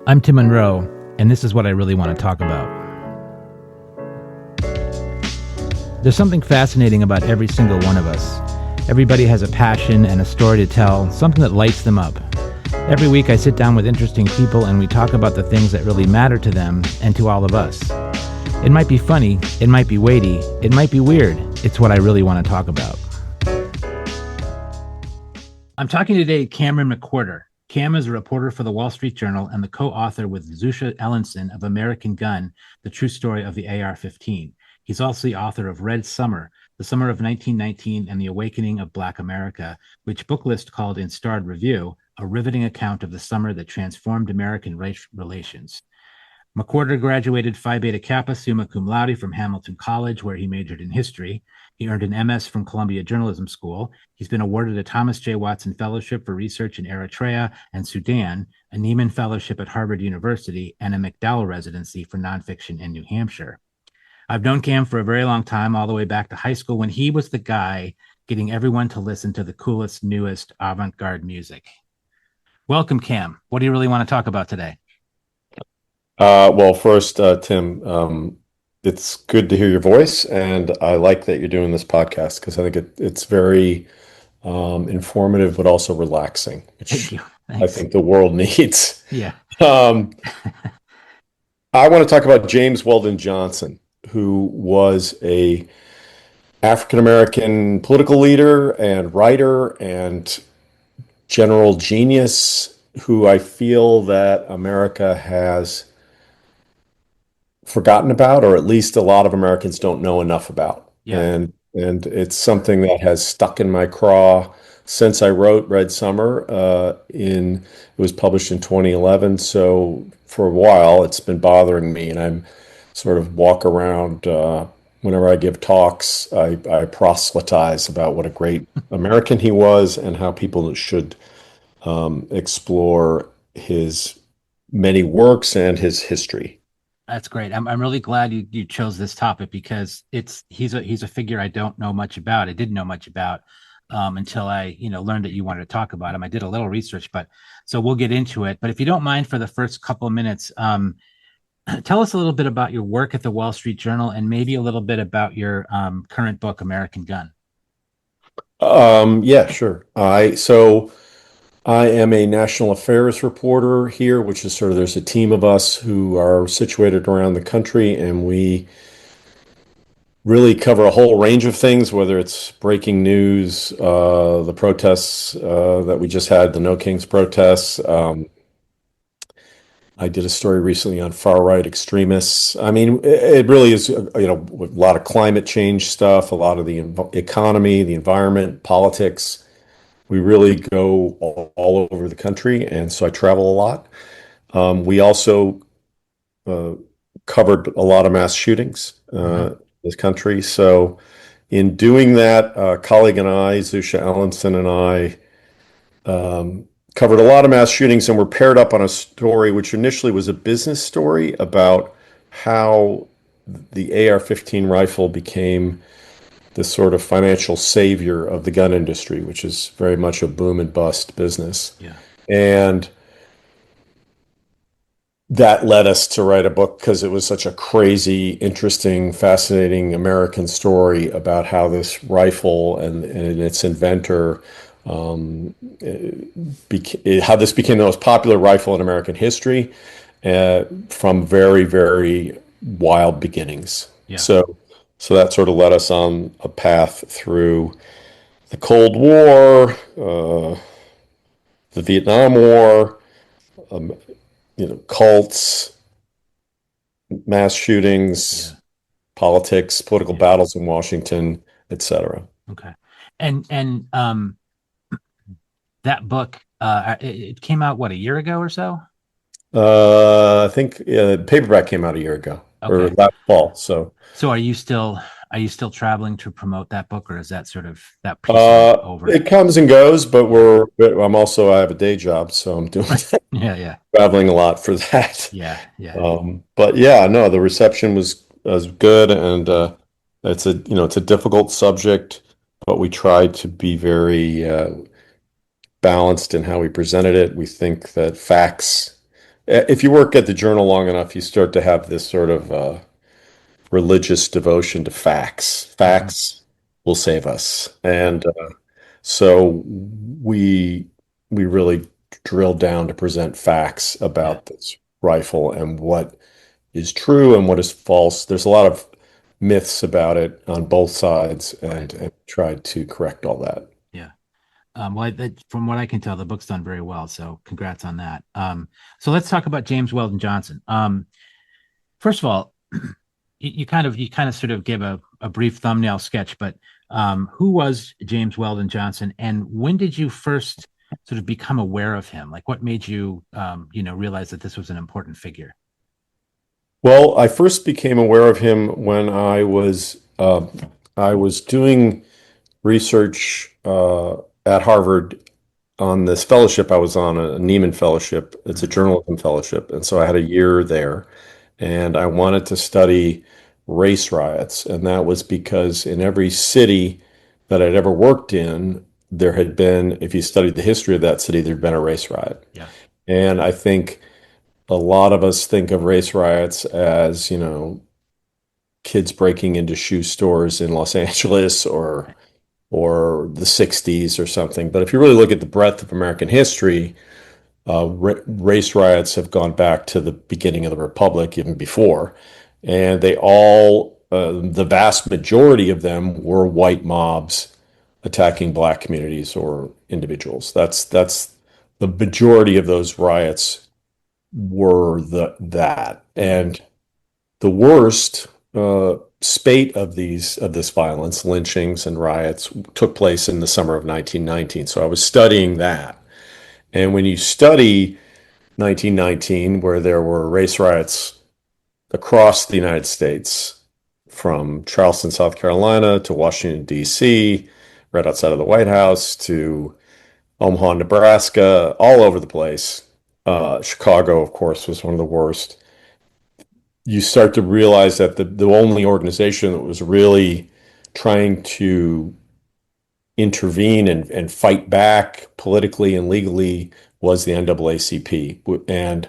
I'm Tim Monroe, and this is what I really want to talk about. There's something fascinating about every single one of us. Everybody has a passion and a story to tell, something that lights them up. Every week I sit down with interesting people and we talk about the things that really matter to them and to all of us. It might be funny, it might be weighty, it might be weird. It's what I really want to talk about. I'm talking today to Cameron McWhirter. Cam is a reporter for the Wall Street Journal and the co-author with Zusha Ellenson of American Gun, The True Story of the AR-15. He's also the author of Red Summer, The Summer of 1919 and the Awakening of Black America, which Booklist called in Starred Review, a riveting account of the summer that transformed American race relations. McWhirter graduated Phi Beta Kappa summa cum laude from Hamilton College, where he majored in history. He earned an MS from Columbia Journalism School. He's been awarded a Thomas J. Watson Fellowship for Research in Eritrea and Sudan, a Nieman Fellowship at Harvard University, and a McDowell Residency for Nonfiction in New Hampshire. I've known Cam for a very long time, all the way back to high school, when he was the guy getting everyone to listen to the coolest, newest avant-garde music. Welcome, Cam. What do you really want to talk about today? Well, first, Tim, it's good to hear your voice, and I like that you're doing this podcast because I think it's very informative, but also relaxing, Thank which you. I Thanks. think the world needs. Yeah. Um, I want to talk about James Weldon Johnson, who was a African-American political leader and writer and general genius who I feel that America has forgotten about, or at least a lot of Americans don't know enough about. Yeah. And it's something that has stuck in my craw since I wrote Red Summer. It was published in 2011, so for a while it's been bothering me, and I'm sort of walk around whenever I give talks, I proselytize about what a great American he was and how people should explore his many works and his history. That's great. I'm really glad you chose this topic because he's a figure I don't know much about. I didn't know much about until I learned that you wanted to talk about him. I did a little research, but so we'll get into it. But if you don't mind, for the first couple of minutes, tell us a little bit about your work at the Wall Street Journal and maybe a little bit about your current book, American Gun. Yeah, sure. I am a national affairs reporter here, which is sort of, there's a team of us who are situated around the country, and we really cover a whole range of things, whether it's breaking news, the protests that we just had, the No Kings protests. I did a story recently on far-right extremists. I mean, it really is, a lot of climate change stuff, a lot of the economy, the environment, politics. We really go all over the country, and so I travel a lot. We also covered a lot of mass shootings in this country. So in doing that, a colleague and I, Zusha Ellenson and I, covered a lot of mass shootings, and were paired up on a story which initially was a business story about how the AR-15 rifle became the sort of financial savior of the gun industry, which is very much a boom and bust business. Yeah. And that led us to write a book because it was such a crazy, interesting, fascinating American story about how this rifle and its inventor, how this became the most popular rifle in American history from very, very wild beginnings. Yeah. So that sort of led us on a path through the Cold War, the Vietnam War, cults, mass shootings, politics, political battles in Washington, etc. Okay. And that book, it came out, what, a year ago or so? I think the paperback came out a year ago, or last fall. So are you still traveling to promote that book, or is that sort of that piece over? It comes and goes, but I have a day job, so I'm doing traveling a lot for that. Yeah. But yeah, no, the reception was good, and it's a difficult subject, but we tried to be very balanced in how we presented it. We think that facts if you work at the Journal long enough, you start to have this sort of religious devotion to facts. Mhm. Facts will save us, Yeah, and so we really drill down to present facts yeah, about this rifle and what is true and what is false. There's a lot of myths about it on both sides, right. and tried to correct all that. Yeah. Well, from what I can tell, the book's done very well. So congrats on that. So let's talk about James Weldon Johnson. First of all, you kind of sort of gave a brief thumbnail sketch, but who was James Weldon Johnson, and when did you first sort of become aware of him? Like, what made you, realize that this was an important figure? Well, I first became aware of him when I was doing research at Harvard on this fellowship I was on, a Neiman Fellowship. It's a Mhm. journalism fellowship, and so I had a year there, and I wanted to study race riots, and that was because in every city that I'd ever worked in, there had been, if you studied the history of that city, there'd been a race riot. Yeah, And I think a lot of us think of race riots as, kids breaking into shoe stores in Los Angeles or the 60s or something. But if you really look at the breadth of American history, race riots have gone back to the beginning of the Republic, even before. And the vast majority of them were white mobs attacking black communities or individuals. That's the majority of those riots were that. right. And the worst spate of this violence, lynchings and riots, took place in the summer of 1919. So I was studying that. And when you study 1919, where there were race riots across the United States, from Charleston, South Carolina to Washington, D.C., right outside of the White House, to Omaha, Nebraska, all over the place. Chicago, of course, was one of the worst. You start to realize that the only organization that was really trying to intervene and fight back politically and legally was the NAACP. And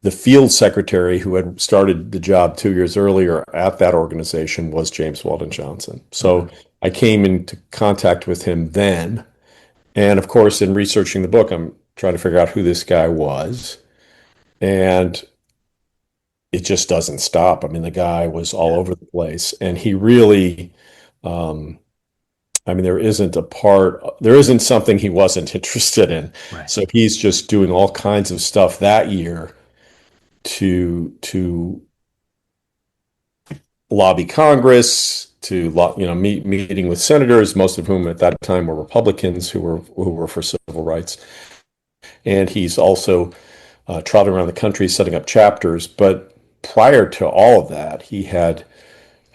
the field secretary who had started the job 2 years earlier at that organization was James Weldon Johnson. So Mhm. I came into contact with him then. And of course, in researching the book, I'm trying to figure out who this guy was. And it just doesn't stop. I mean, the guy was all Yeah, over the place. And he really, um, I mean, there isn't something he wasn't interested in. right. So he's just doing all kinds of stuff that year to lobby Congress, meeting with senators, most of whom at that time were Republicans who were for civil rights. And he's also traveling around the country setting up chapters. But prior to all of that, he had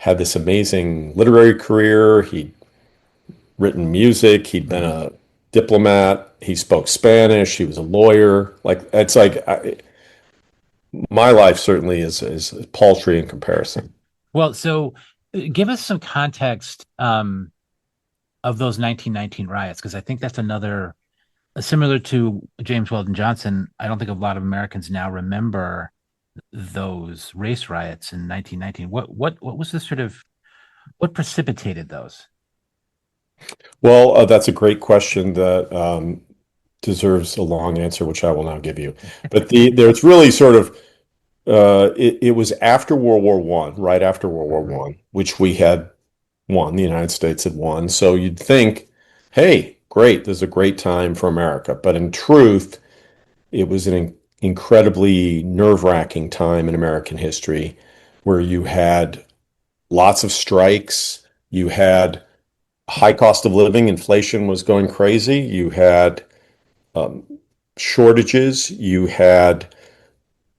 this amazing literary career. He'd written music. He'd been Mhm. a diplomat. He spoke Spanish. He was a lawyer. My life certainly is paltry in comparison. Well, so give us some context of those 1919 riots, because I think that's another similar to James Weldon Johnson. I don't think a lot of Americans now remember those race riots in 1919. What was the sort of what precipitated those? Well, that's a great question that deserves a long answer, which I will now give you. But there's really sort of it was after World War One, right after World War Mhm. One, which we had won, the United States had won. So you'd think, hey, great, this is a great time for America. But in truth, it was an incredibly nerve-wracking time in American history where you had lots of strikes, you had high cost of living, inflation was going crazy, you had um, shortages, you had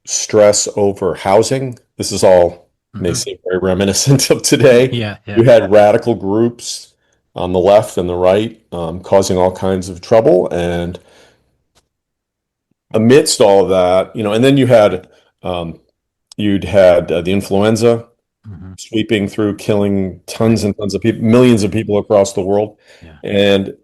stress over housing. This is all may Mhm. seem very reminiscent of today. Yeah, yeah, You had radical groups on the left and the right causing all kinds of trouble. And amidst all of that, and then um, you'd had the influenza mhm, sweeping through, killing right, tons and tons of people, millions of people across the world. yeah, And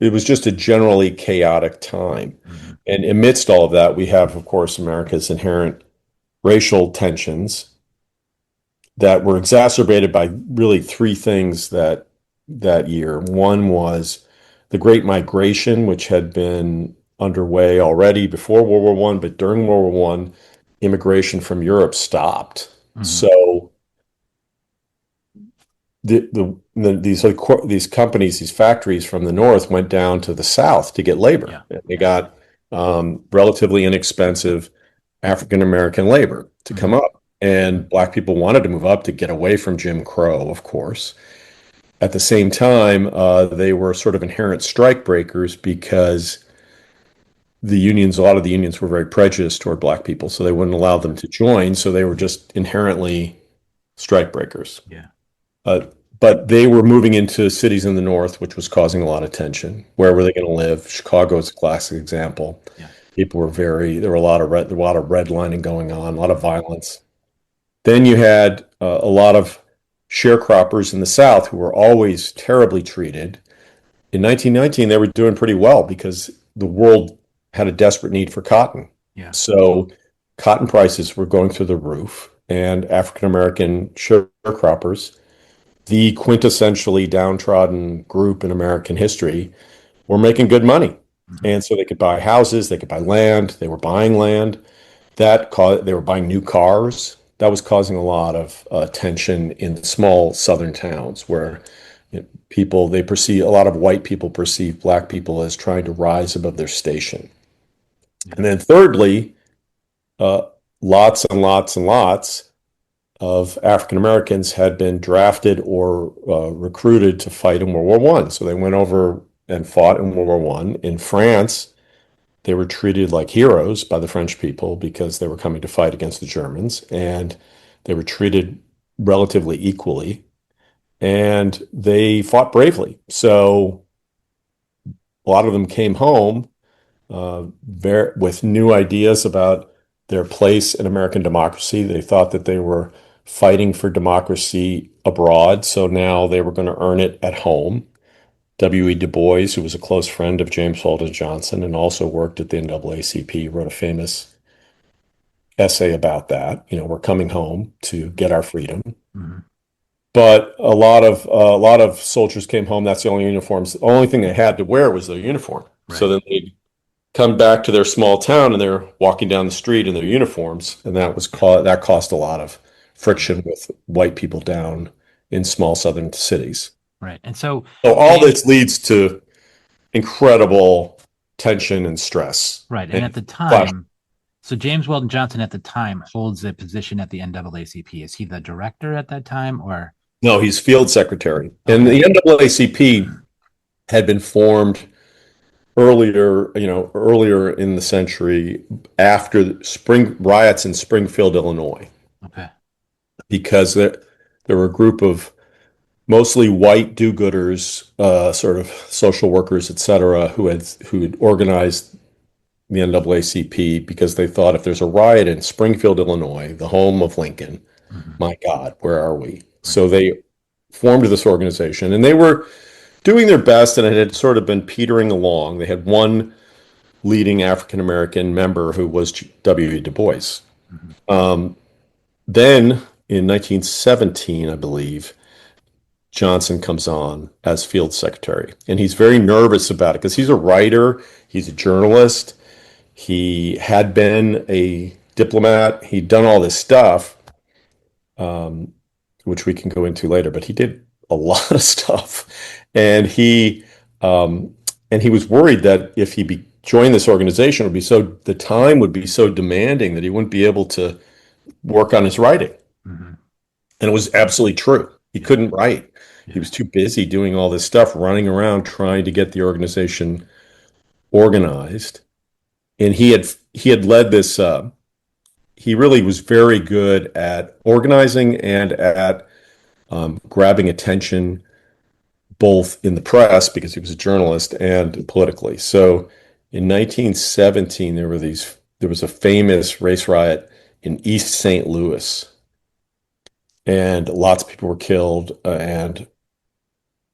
it was just a generally chaotic time. mhm, And amidst all of that, we have, of course, America's inherent racial tensions that were exacerbated by really three things that year. One was the Great Migration, which had been underway already before World War One, but during World War One, immigration from Europe stopped. Hmm. So these companies, these factories from the north went down to the south to get labor. Yeah. They got relatively inexpensive African American labor to come Hmm. up. And Black people wanted to move up to get away from Jim Crow, of course. At the same time, they were sort of inherent strike breakers because a lot of the unions were very prejudiced toward Black people, so they wouldn't allow them to join. So they were just inherently strike breakers. Yeah. Uh, but they were moving into cities in the north, which was causing a lot of tension. Where were they going to live? Chicago is a classic example. Yeah. There were a lot of redlining going on, a lot of violence. Then you had a lot of sharecroppers in the South who were always terribly treated. In 1919, they were doing pretty well because the world had a desperate need for cotton. Yeah. So cotton prices were going through the roof, and African American sharecroppers, the quintessentially downtrodden group in American history, were making good money. Hmm. And so they could buy houses, they could buy land, they were buying land. They were buying new cars. That was causing a lot of tension in small southern towns where a lot of white people perceive Black people as trying to rise above their station. Yeah. And then thirdly, uh, lots and lots and lots of African Americans had been drafted or recruited to fight in World War One. So they went over and fought in World War One. In France, they were treated like heroes by the French people because they were coming to fight against the Germans, and they were treated relatively equally, and they fought bravely. So a lot of them came home with new ideas about their place in American democracy. They thought that they were fighting for democracy abroad, so now they were going to earn it at home. W.E. Du Bois, who was a close friend of James Weldon Johnson and also worked at the NAACP, wrote a famous essay about that. We're coming home to get our freedom. Hmm. But a lot of soldiers came home. That's the only uniforms. The only thing they had to wear was their uniform. So Right. then they'd come back to their small town and they're walking down the street in their uniforms, and that caused a lot of friction with white people down in small southern cities. Right. And so So all James, this leads to incredible tension and stress right. And at and the clash. time, so James Weldon Johnson at the time holds a position at the NAACP. Is he the director at that time or? No, he's field secretary. And Okay. the NAACP had been formed earlier in the century after the spring riots in Springfield, Illinois, Okay. because there were a group of mostly white do-gooders, sort of social workers, et cetera, who had organized the NAACP because they thought if there's a riot in Springfield, Illinois, the home of Lincoln, Hmm. my God, where are we? Right. So they formed this organization, and they were doing their best, and it had sort of been petering along. They had one leading African American member who was W.E. Du Bois. Hmm. Um, then in 1917, I believe, Johnson comes on as field secretary, and he's very nervous about it because he's a writer, he's a journalist, he had been a diplomat, he'd done all this stuff, um, which we can go into later, but he did a lot of stuff, and um, he was worried that if joined this organization, the time would be so demanding that he wouldn't be able to work on his writing. Hmm. And it was absolutely true. He Yeah. couldn't write. He Yeah. was too busy doing all this stuff, running around trying to get the organization organized. And he had led this. He really was very good at organizing and at grabbing attention, both in the press because he was a journalist and politically. So in 1917, there was a famous race riot in East St. Louis, and lots of people were killed, and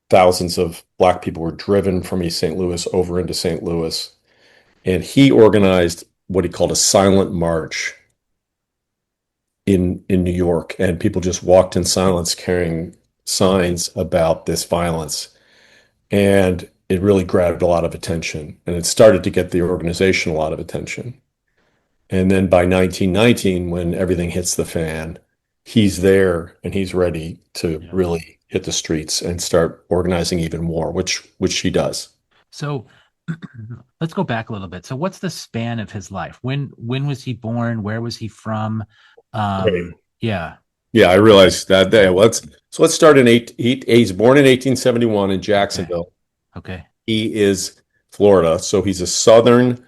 thousands of Black people were driven from East St. Louis over into St. Louis. and he organized what he called a silent march in New York, and people just walked in silence carrying signs about this violence. And it really grabbed a lot of attention, and it started to get the organization a lot of attention. And then by 1919, when everything hits the fan, he's there and he's ready to Yeah. really hit the streets and start organizing even more, which he does. So let's go back a little bit. So what's the span of his life? When was he born? Where was he from? Great. Yeah. Yeah, I realized that day. Let's start in he's born in 1871 in Okay. Jacksonville. Okay. He is Florida, so he's a southern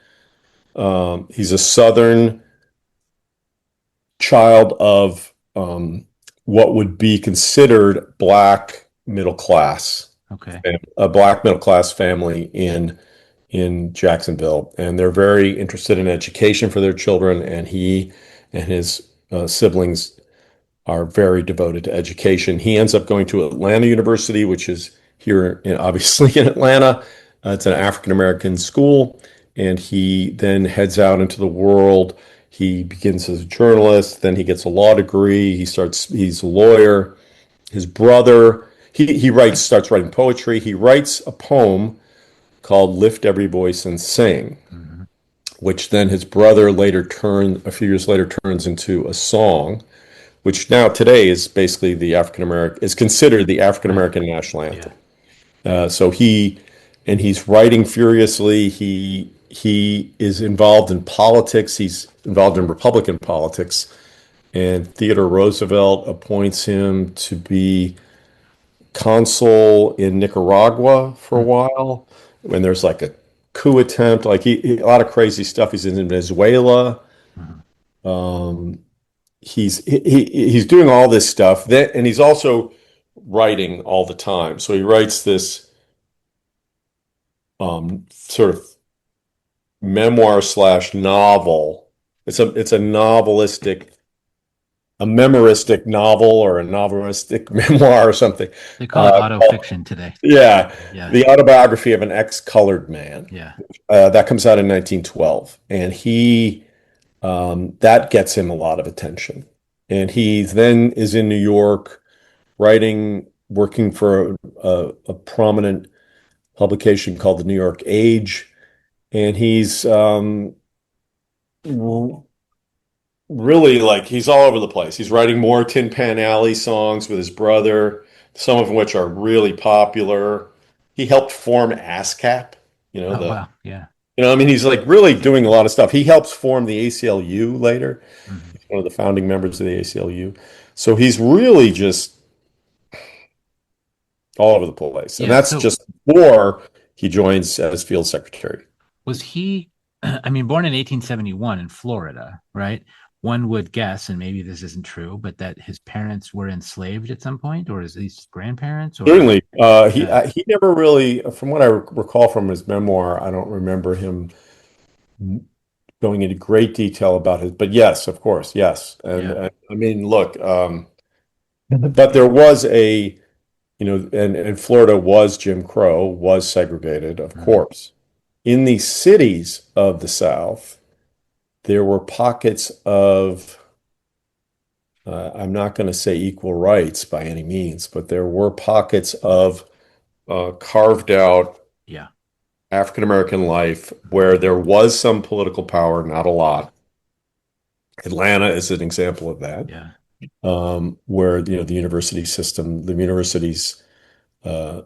child of what would be considered black middle class, Okay. a black middle class family in Jacksonville, and they're very interested in education for their children. And he and his siblings are very devoted to education. He ends up going to Atlanta University, which is here, obviously in Atlanta. It's an African American school, and he then heads out into the world. He begins as a journalist, then he gets a law degree. He's a lawyer. His brother, starts writing poetry. He writes a poem called Lift Every Voice and Sing, Mhm. which then his brother a few years later, turns into a song, which now today is basically is considered the African Right. American national Yeah. anthem. So he's writing furiously. He is involved in politics. He's involved in Republican politics, and Theodore Roosevelt appoints him to be consul in Nicaragua for a Hmm. while. When there's like a coup attempt, like a lot of crazy stuff. He's in Venezuela. Mhm. Um, he's doing all this stuff and he's also writing all the time. So he writes this sort of memoir slash novel. A memoristic novel or a novelistic memoir or something. They call it auto fiction today. Yeah, Yeah. the autobiography of an ex-colored man. Yeah. That comes out in 1912, and he that gets him a lot of attention. And he then is in New York working for a prominent publication called the New York Age, and he's really like he's all over the place. He's writing more Tin Pan Alley songs with his brother, some of which are really popular. He helped form ASCAP, you know, Oh wow. Yeah. I mean, he's like really doing a lot of stuff. He helps form the ACLU later, Mhm. one of the founding members of the ACLU. So he's really just all over the place. And Yeah. that's So just before he joins as field secretary. was he, I mean, born in 1871 in Florida, right? One would guess, and maybe this isn't true, but that his parents were enslaved at some point, or at least his grandparents, or Certainly, yeah. he never really, from what I recall from his memoir, I don't remember him going into great detail about his, but yes, of course, yes. And Yeah. I mean, look, but there was and Florida was Jim Crow, was segregated, of Mhm. course. In the cities of the South, there were pockets of, I'm not going to say equal rights by any means, but there were pockets of carved out Yeah. African American life where there was some political power, not a lot. Atlanta is an example of that, Yeah. where the university system, the universities uh,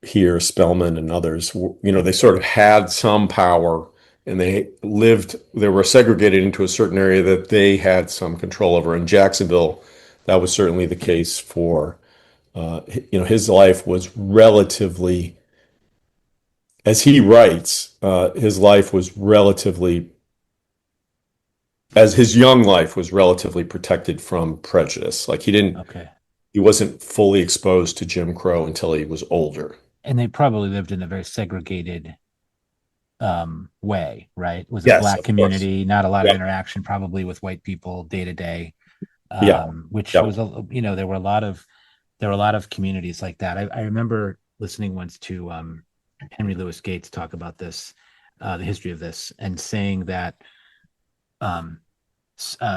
here, Spelman and others, they sort of had some power, and they were segregated into a certain area that they had some control over. In Jacksonville, that was certainly the case for, his life was relatively, as he writes, his life was relatively, as his young life was relatively protected from prejudice. Like Okay. he wasn't fully exposed to Jim Crow until he was older. And they probably lived in a very segregated way, right? It was a Yes, black of course. community, not a lot of Yeah. interaction probably with white people day to day. Yeah. Which Yeah. was there were a lot of communities like that. I remember listening once to Henry Louis Gates talk about this. the history of this, and saying that um,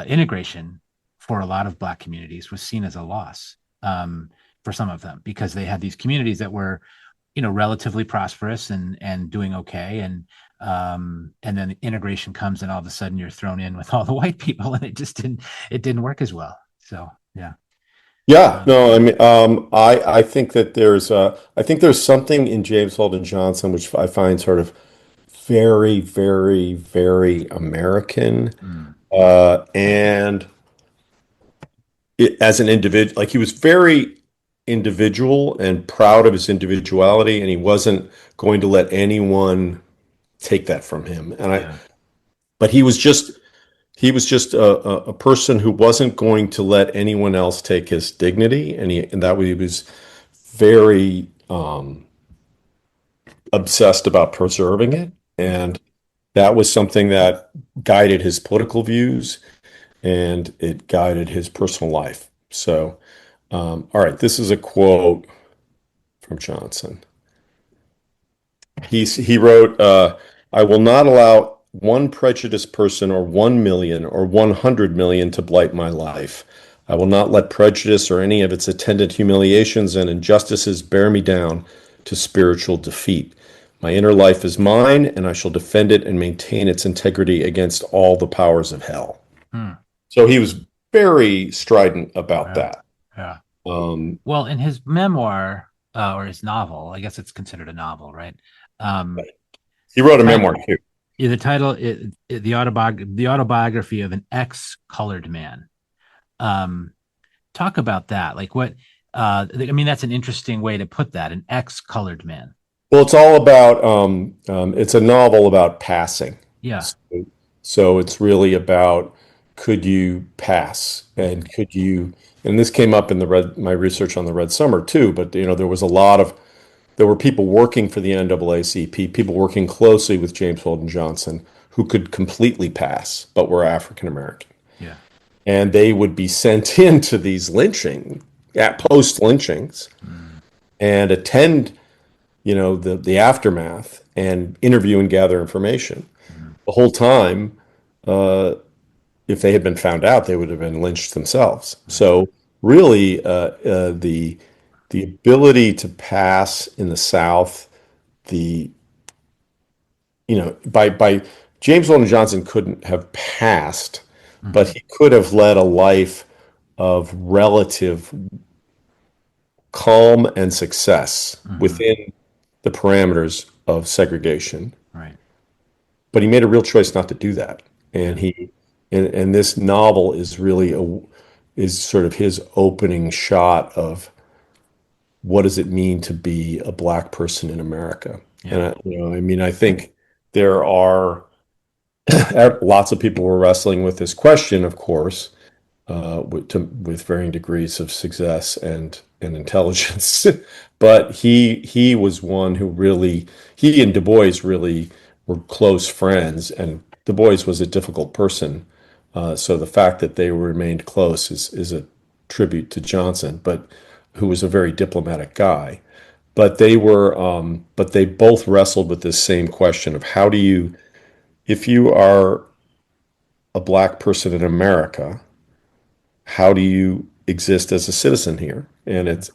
integration for a lot of Black communities was seen as a loss, for some of them, because they had these communities that were, relatively prosperous and doing okay, and then integration comes, and all of a sudden you're thrown in with all the white people, and it didn't work as well. So yeah. Yeah, um, no, I mean, I think that I think there's something in James Weldon Johnson which I find sort of very, very, very American. mm, And as an individual, like he was very individual and proud of his individuality, and he wasn't going to let anyone take that from him. yeah. But he was just a person who wasn't going to let anyone else take his dignity, and that way he was very obsessed about preserving it, Yeah. and that was something that guided his political views and it guided his personal life. So, all right, this is a quote from Johnson. He wrote, "I will not allow one prejudiced person or 1 million or 100 million to blight my life. I will not let prejudice or any of its attendant humiliations and injustices bear me down to spiritual defeat. My inner life is mine, and I shall defend it and maintain its integrity against all the powers of hell." Hmm. So he was very strident about Yeah. that. Yeah. Um, Well, in his memoir, or his novel, I guess it's considered a novel, right? Um, he the wrote a title, memoir too. the title, the autobiography of an ex-colored man. Um, Talk about that. Like what? I mean, that's an interesting way to put that. An ex-colored man. Well, it's all about, it's a novel about passing. Yeah. So, so it's really about could you pass Mm-hmm. and and this came up in my research on the Red Summer too, but there were people working for the NAACP, people working closely with James Weldon Johnson who could completely pass, but were African American. Yeah. And they would be sent into these post lynchings Mm-hmm. and attend, the aftermath and interview and gather information. The whole time, if they had been found out, they would have been lynched themselves. Right. So really, the ability to pass in the South, the by James Weldon Johnson couldn't have passed, but Mm-hmm. he could have led a life of relative calm and success Mm-hmm. within the parameters of segregation. Right. But he made a real choice not to do that. Yeah. And and this novel is really is sort of his opening shot of what does it mean to be a black person in America. And Yeah. I mean, I think there are lots of people were wrestling with this question, of course, with varying degrees of success and intelligence. But he was one who really he and Du Bois really were close friends, and Du Bois was a difficult person. So the fact that they remained close is a tribute to Johnson, but who was a very diplomatic guy. But they both wrestled with this same question of how do you, if you are a black person in America, how do you exist as a citizen here? And Mm-hmm. it's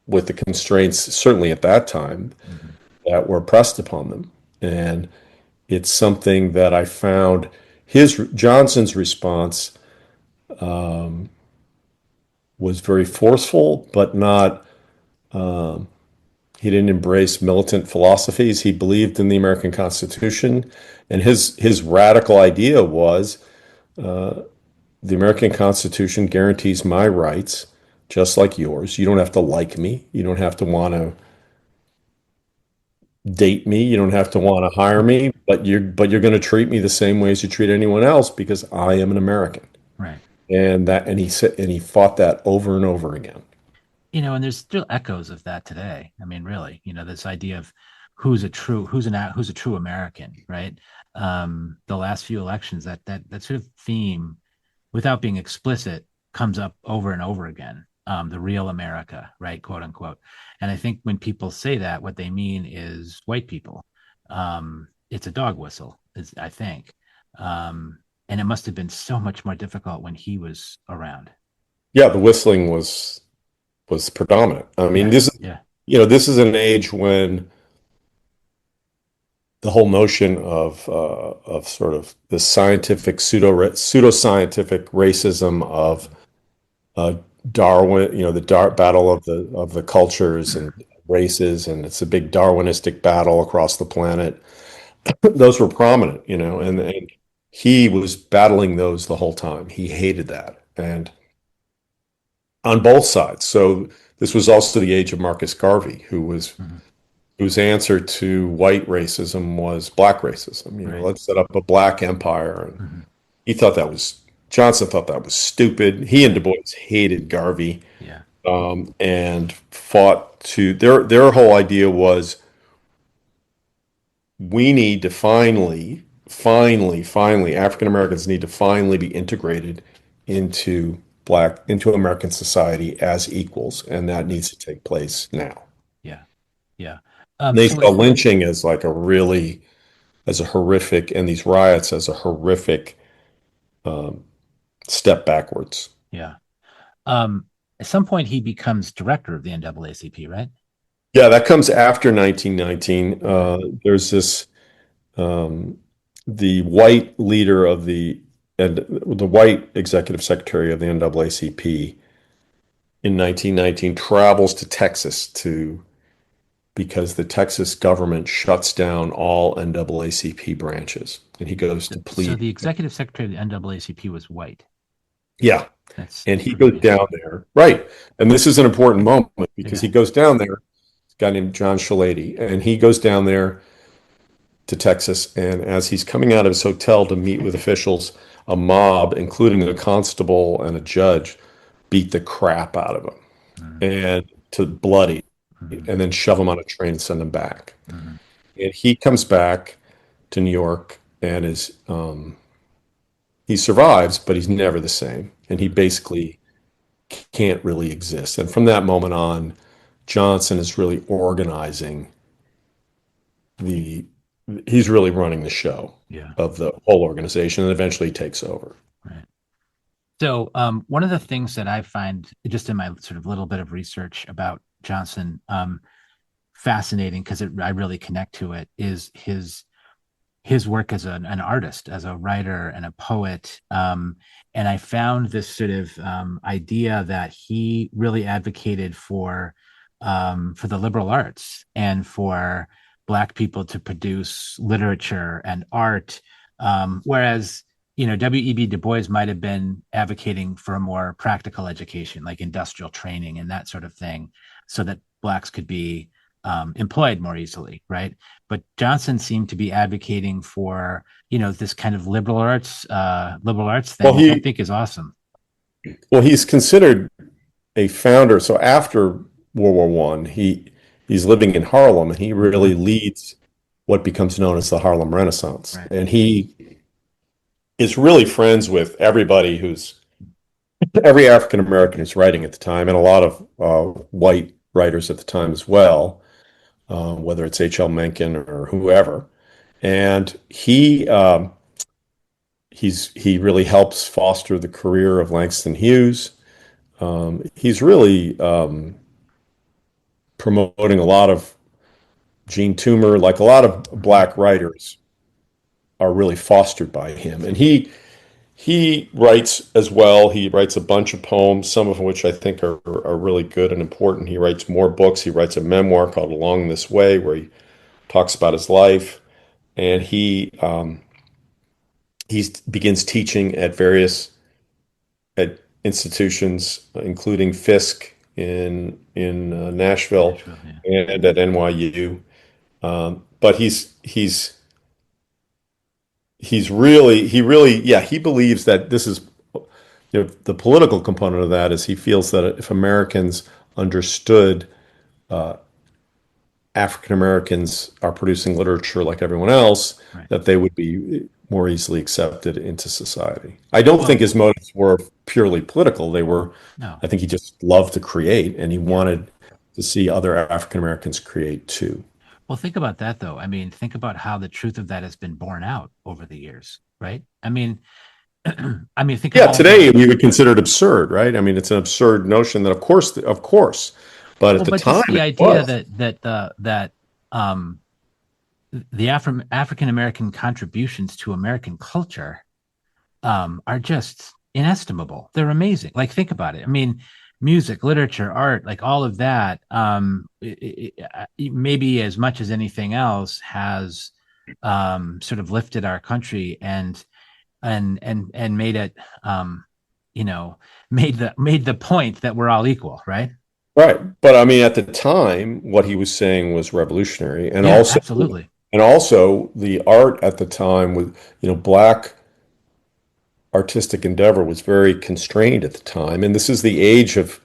with the constraints, certainly at that time, Mm-hmm. that were pressed upon them. And it's something that I found his Johnson's response was very forceful, but not. He didn't embrace militant philosophies. He believed in the American Constitution, and his radical idea was the American Constitution guarantees my rights, just like yours. You don't have to like me. You don't have to want to date me. You don't have to want to hire me, but you're going to treat me the same way as you treat anyone else because I am an American. Right. And he said and he fought that over and over again. And there's still echoes of that today. I mean, really, this idea of who's a true American, right? The last few elections, that sort of theme, without being explicit, comes up over and over again. The real America, right, quote unquote. And I think when people say that, what they mean is white people. it's a dog whistle, I think. And it must have been so much more difficult when he was around. Yeah, the whistling was predominant. I mean, Yeah, this is, yeah, this is an age when the whole notion of sort of the scientific pseudoscientific racism of uh, Darwin, the battle of the cultures and races, and it's a big Darwinistic battle across the planet. Those were prominent, and he was battling those the whole time. He hated that, and on both sides. So this was also the age of Marcus Garvey, mhm, whose answer to white racism was black racism. right. Let's set up a black empire, and Hmm. he thought that was Johnson thought that was stupid. He and Du Right. Bois hated Garvey, Yeah. and fought to their whole idea was we need to finally, African Americans need to finally be integrated into American society as equals, and that Hmm. needs to take place now. Yeah. Yeah. They So saw it, lynching as like as a horrific, and these riots as a horrific um, step backwards. yeah. Um, at some point he becomes director of the NAACP, right? Yeah, that comes after 1919. Okay. There's this um, the white leader of and the white executive secretary of the NAACP in 1919 travels to Texas to because the Texas government shuts down all NAACP branches, and he goes to So plead. the executive secretary of the NAACP was white. Yeah, That's and he pretty goes amazing. down there, right? And this is an important moment because Yeah. he goes down there. A guy named John Shalady, and he goes down there to Texas. And as he's coming out of his hotel to meet with officials, a mob, including a constable and a judge, beat the crap out of him Hmm. and to bloody, Hmm. and then shove him on a train and send him back. Hmm. And he comes back to New York and he survives, but he's never the same. And he Hmm. basically can't really exist. And from that moment on, Johnson is really organizing the he's really running the show Yeah. of the whole organization and eventually takes over. Right. So, one of the things that I find just in my sort of little bit of research about Johnson, fascinating because I really connect to it, is his work as an artist, as a writer and a poet. And I found this sort of idea that he really advocated for the liberal arts and for Black people to produce literature and art, whereas W.E.B. Du Bois might have been advocating for a more practical education, like industrial training and that sort of thing, so that Blacks could be employed more easily, right? But Johnson seemed to be advocating for this kind of liberal arts thing, Well, which I think is awesome. he's considered a founder. So after World War One, he's living in Harlem, and he really leads what becomes known as the Harlem Renaissance. Right. And he is really friends with every African American who's writing at the time, and a lot of white writers at the time as well, whether it's H.L. Mencken or whoever. And he really helps foster the career of Langston Hughes. He's really promoting a lot of Gene Toomer, like a lot of Mhm. black writers are really fostered by him. And he writes as well. He writes a bunch of poems, some of which I think are really good and important. He writes more books. He writes a memoir called Along This Way, where he talks about his life. And he begins teaching at institutions, including Fisk in Nashville Nashville, yeah. and at NYU. But yeah, he believes that this is the political component of that is he feels that if Americans understood African Americans are producing literature like everyone else, Right. that they would be more easily accepted into society. I don't think Well, his motives were purely political. no. I think he just loved to create and he Yeah. wanted to see other African Americans create too. Well, think about that though. I mean, think about how the truth of that has been borne out over the years, right? I mean, I mean, think of Yeah, all today the we would consider it absurd, right? I mean, it's an absurd notion that, of course, but at well, the but time just the it idea was. that um the African American contributions to American culture are just inestimable. They're amazing. Like, think about it. I mean, music, literature, art, like all of that, maybe as much as anything else, has sort of lifted our country and made it, you know, made the point that we're all equal, right? Right. But I mean, at the time, what he was saying was revolutionary. Yeah, absolutely. And also the art at the time with, black artistic endeavor was very constrained at the time. And this is the age of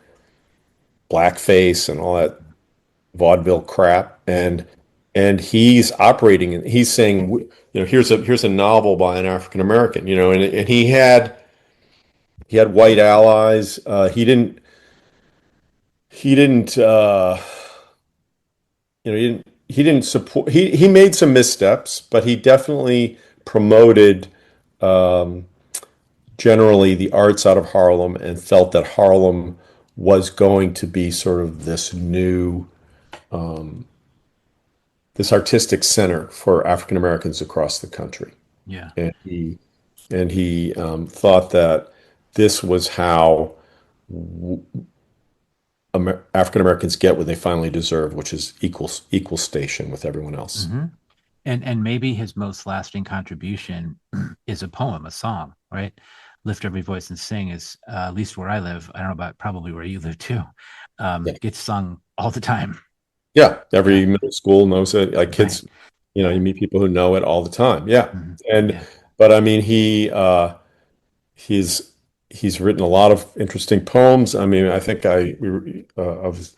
blackface and all that vaudeville crap. And he's operating and he's saying, here's a novel by an African American, and he had white allies. He didn't he didn't support he made some missteps, but he definitely promoted um, generally the arts out of Harlem and felt that Harlem was going to be sort of this artistic center for African Americans across the country. Yeah. And he thought that this was how African Americans get what they finally deserve, which is equal station with everyone else. Hmm. And maybe his most lasting contribution is a poem, a song, right? Lift every voice and sing is at least where I live. I don't know about probably where you live too. Yeah. Gets sung all the time. Yeah, Yeah. every middle school knows it. Like Right. kids, you meet people who know it all the time. Yeah. Hmm. And Yeah. but I mean he's he's written a lot of interesting poems. I mean, I think I was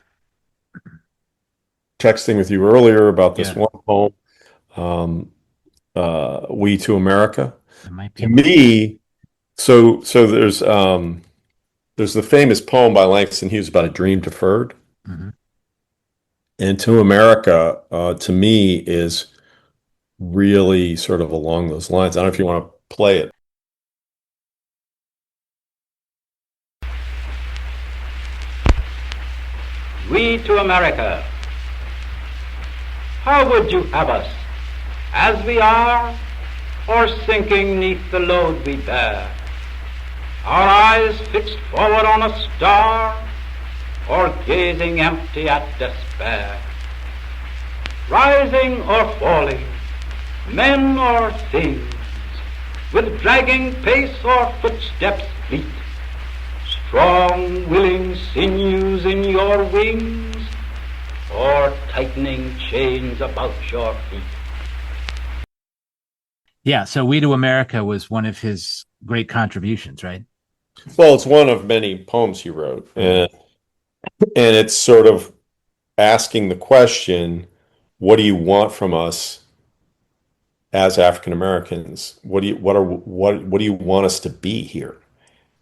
texting with you earlier about this Yeah. one poem, um, "We to America." I might be To able to. me, so there's the famous poem by Langston Hughes about a dream deferred, Hmm. and "To America," to me is really sort of along those lines. I don't know if you want to play it. We to America. How would you have us, as we are, or sinking neath the load we bear? Our eyes fixed forward on a star, or gazing empty at despair? Rising or falling, men or things, with dragging pace or footsteps fleet, strong, willing sinews in your wings, or tightening chains about your feet. Yeah. So We to America was one of his great contributions, right? Well, it's one of many poems he wrote, Mm-hmm. and it's sort of asking the question, what do you want from us as African Americans? What do you want us to be here?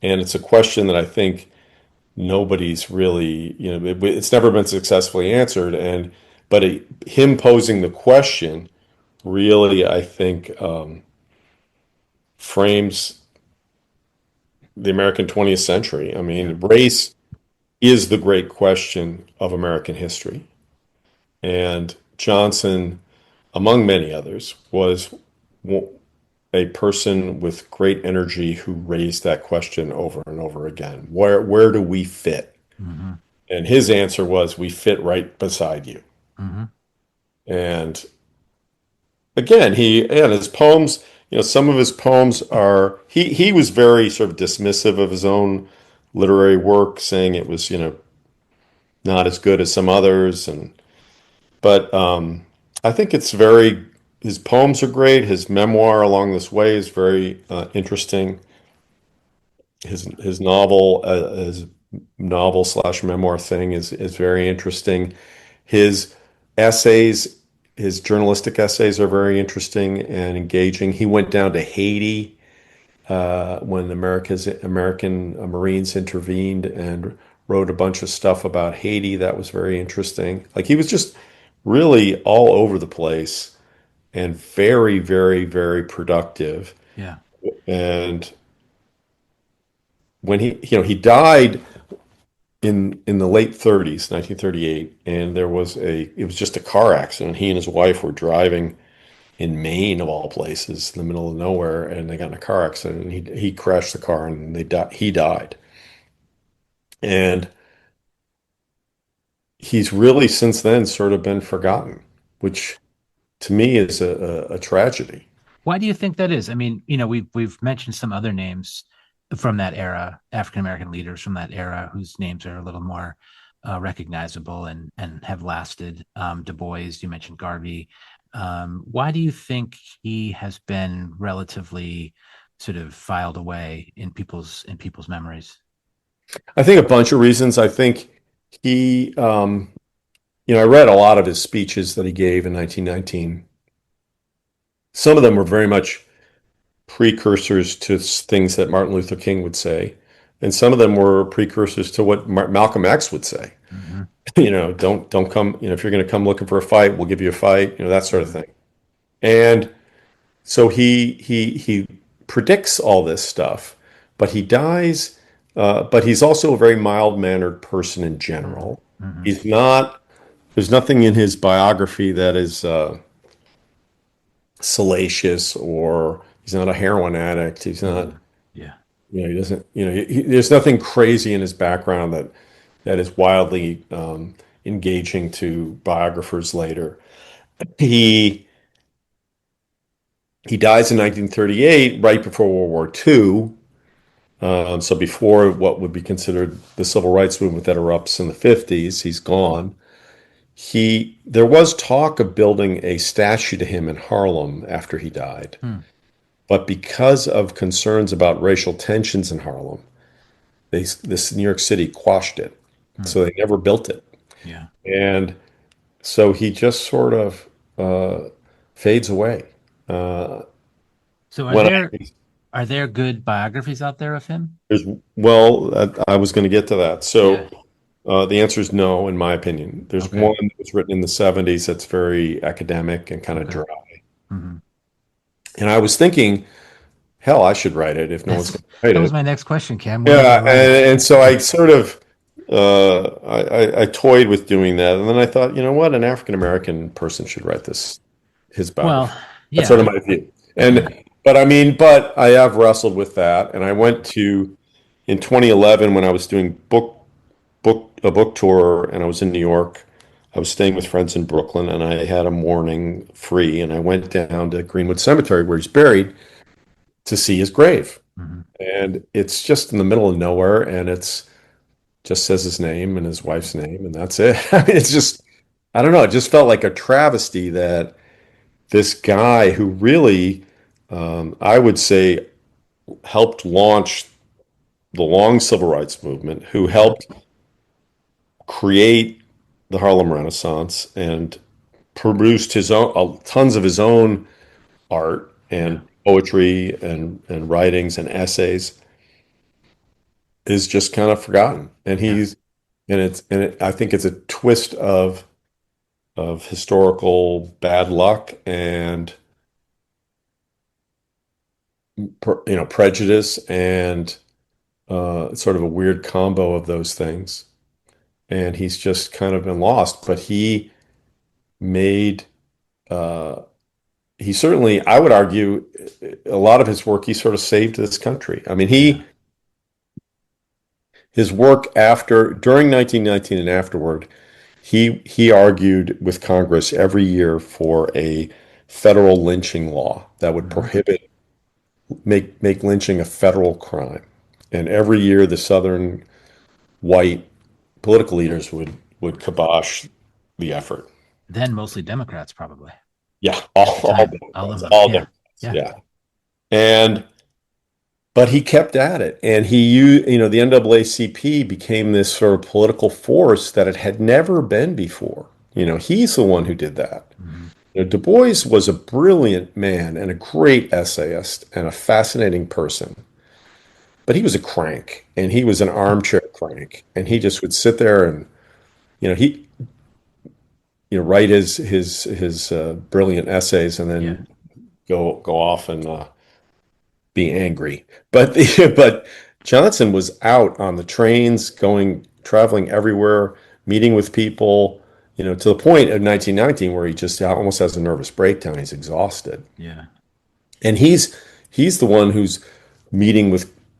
And it's a question that I think nobody's really, it's never been successfully answered. But him posing the question really, I think, frames the American 20th century. I Yeah. mean, race is the great question of American history. And Johnson, among many others, was a person with great energy who raised that question over and over again. Where do we fit? Hmm. And his answer was, we fit right beside you. Hmm. And again, and his poems, some of his poems are he was very sort of dismissive of his own literary work, saying it was, not as good as some others. But I think his poems are great. His memoir along this way is very interesting. His novel slash memoir thing is very interesting. His essays, his journalistic essays are very interesting and engaging. He went down to Haiti when American Marines intervened and wrote a bunch of stuff about Haiti that was very interesting. Like he was just really all over the place and very, very, very productive. Yeah. And when he died in the late 30s, 1938, and it was just a car accident. He and his wife were driving in Maine, of all places, in the middle of nowhere, and they got in a car accident. And he crashed the car, and he died. And he's really since then sort of been forgotten, which to me is a tragedy. Why do you think that is? I mean, we've mentioned some other names from that era, African American leaders from that era, whose names are a little more recognizable and have lasted. Du Bois, you mentioned Garvey. Why do you think he has been relatively sort of filed away in people's memories? I think a bunch of reasons. I think he, I read a lot of his speeches that he gave in 1919. Some of them were very much precursors to things that Martin Luther King would say, and some of them were precursors to what Malcolm X would say. Mm-hmm. Don't come. If you're going to come looking for a fight, we'll give you a fight. That sort of Mm-hmm. thing. And so he predicts all this stuff, but he dies. But he's also a very mild-mannered person in general. Mm-hmm. He's not. There's nothing in his biography that is salacious, or he's not a heroin addict. He's not. Yeah. He doesn't. There's nothing crazy in his background that is wildly engaging to biographers later. He dies in 1938, right before World War II. So before what would be considered the civil rights movement that erupts in the 50s, he's gone. There was talk of building a statue to him in Harlem after he died. Hmm. But because of concerns about racial tensions in Harlem, this New York City quashed it. Hmm. So they never built it. Yeah. And so he just sort of fades away. So When are there good biographies out there of him? I was going to get to that. So Yeah. the answer is no, in my opinion. There's Okay. one that was written in the 70s that's very academic and kind of Okay. dry. Mm-hmm. And I was thinking, hell, I should write it if no one's going to write That was it. my next question, Cam. When are you Yeah, gonna write it? and so I sort of I toyed with doing that, and then I thought, you know what, an African American person should write his biography. Well, That's sort of yeah. my view. Yeah. But I have wrestled with that, and I went to in 2011 when I was doing a book tour, and I was in New York. I was staying with friends in Brooklyn, and I had a morning free, and I went down to Greenwood Cemetery where he's buried to see his grave. Mm-hmm. And it's just in the middle of nowhere, and it's just says his name and his wife's name, and that's it. I mean, it's just, I don't know, it just felt like a travesty that this guy who really, I would say, helped launch the long civil rights movement, who helped create the Harlem Renaissance and produced his own tons of his own art Yeah. and poetry and writings and essays, is just kind of forgotten. And Yeah. I think it's a twist of historical bad luck and prejudice and sort of a weird combo of those things. And he's just kind of been lost. But made uh, he certainly, I would argue, a lot of his work, he sort of saved this country. I mean, Yeah. his work during 1919 and afterward, he argued with Congress every year for a federal lynching law that would Mm-hmm. make lynching a federal crime. And every year the Southern white political leaders would kibosh the effort. Then mostly Democrats, probably. Yeah, At the all time. Democrats, Yeah. all Democrats. Yeah. Yeah. But he kept at it, and the NAACP became this sort of political force that it had never been before. He's the one who did that. Mm-hmm. Du Bois was a brilliant man and a great essayist and a fascinating person, but he was a crank, and he was an armchair crank, and he just would sit there and, he write his brilliant essays and then go off and be angry. But but Johnson was out on the trains, traveling everywhere, meeting with people, to the point of 1919 where he just almost has a nervous breakdown. He's exhausted. Yeah. And he's the one who's meeting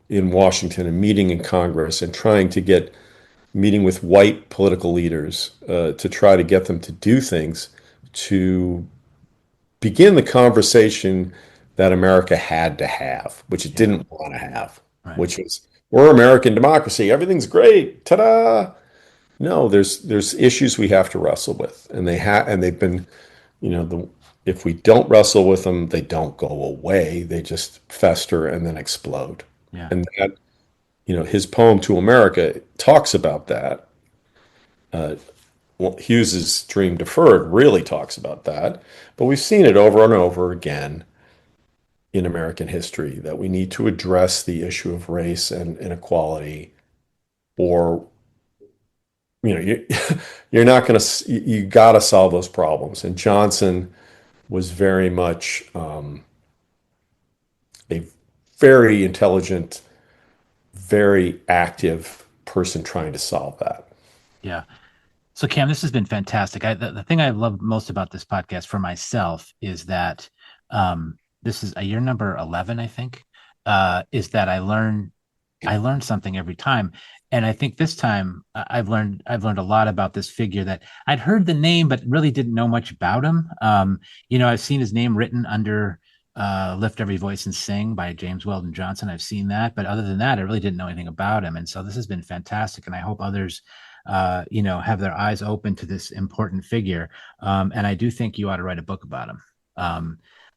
in Washington and meeting in Congress and trying to get meeting with white political leaders to try to get them to do things to begin the conversation that America had to have, which it didn't want to have, which was, we're American democracy, everything's great, ta-da. No, there's issues we have to wrestle with, and they've been, if we don't wrestle with them, they don't go away. They just fester and then explode. Yeah. And that, his poem To America talks about that. Hughes's Dream Deferred really talks about that, but we've seen it over and over again in American history that we need to address the issue of race and inequality, or you're not going to, you got to solve those problems. And Johnson was very much a very intelligent, very active person trying to solve that. Yeah. So Cam, this has been fantastic. The thing I love most about this podcast for myself is that this is a year number 11, I think, is that I learn something every time. And I think this time I've learned a lot about this figure that I'd heard the name, but really didn't know much about him. I've seen his name written under Lift Every Voice and Sing by James Weldon Johnson. I've seen that, but other than that, I really didn't know anything about him. And so this has been fantastic. And I hope others, have their eyes open to this important figure. And I do think you ought to write a book about him.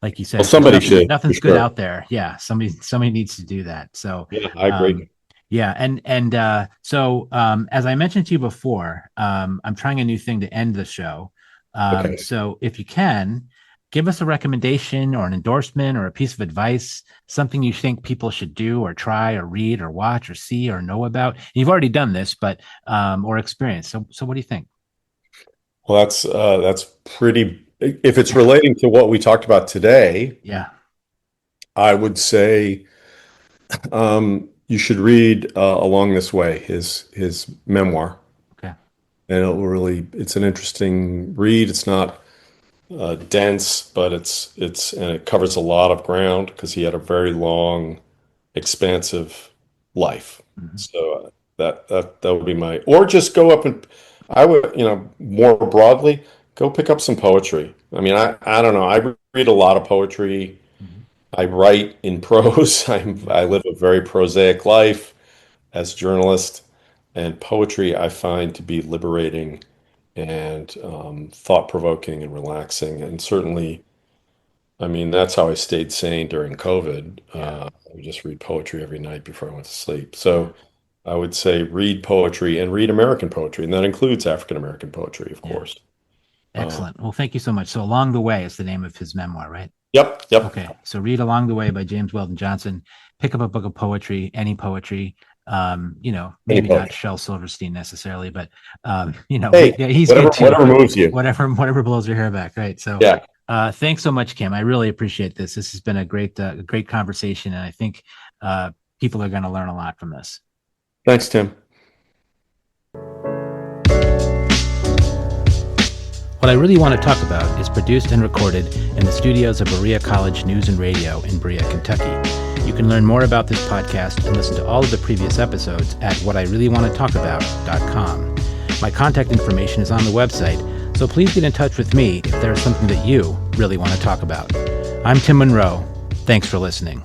Like you said, well, somebody should. Nothing's good out there. Yeah. Somebody needs to do that. So yeah, I agree. Yeah. So as I mentioned to you before, I'm trying a new thing to end the show. Okay. So if you can, give us a recommendation or an endorsement or a piece of advice, something you think people should do or try or read or watch or see or know about. You've already done this, but or experience. So what do you think? Well, that's pretty, if it's relating to what we talked about today, yeah, I would say you should read Along This Way, his memoir. Okay. And it's an interesting read. It's not dense, but and it covers a lot of ground because he had a very long, expansive life. Mm-hmm. So that would be or just go up and I would, more broadly, go pick up some poetry. I mean, I don't know. I read a lot of poetry. Mm-hmm. I write in prose. I live a very prosaic life as a journalist, and poetry I find to be liberating and thought-provoking and relaxing. And certainly, I mean, that's how I stayed sane during COVID. I would just read poetry every night before I went to sleep. So I would say read poetry and read American poetry, and that includes African-American poetry, of course. Excellent. Well, thank you so much. So Along the Way is the name of his memoir, right? Yep. Okay. So read Along the Way by James Weldon Johnson. Pick up a book of poetry, any poetry. Maybe not Shel Silverstein necessarily, but he's whatever moves you, whatever blows your hair back, right? So thanks so much, Kim. I really appreciate this. This has been a great conversation, and I think people are going to learn a lot from this. Thanks, Tim. What I Really Want to Talk About is produced and recorded in the studios of Berea College News and Radio in Berea, Kentucky. You can learn more about this podcast and listen to all of the previous episodes at whatireallywanttotalkabout.com. My contact information is on the website, so please get in touch with me if there is something that you really want to talk about. I'm Tim Monroe. Thanks for listening.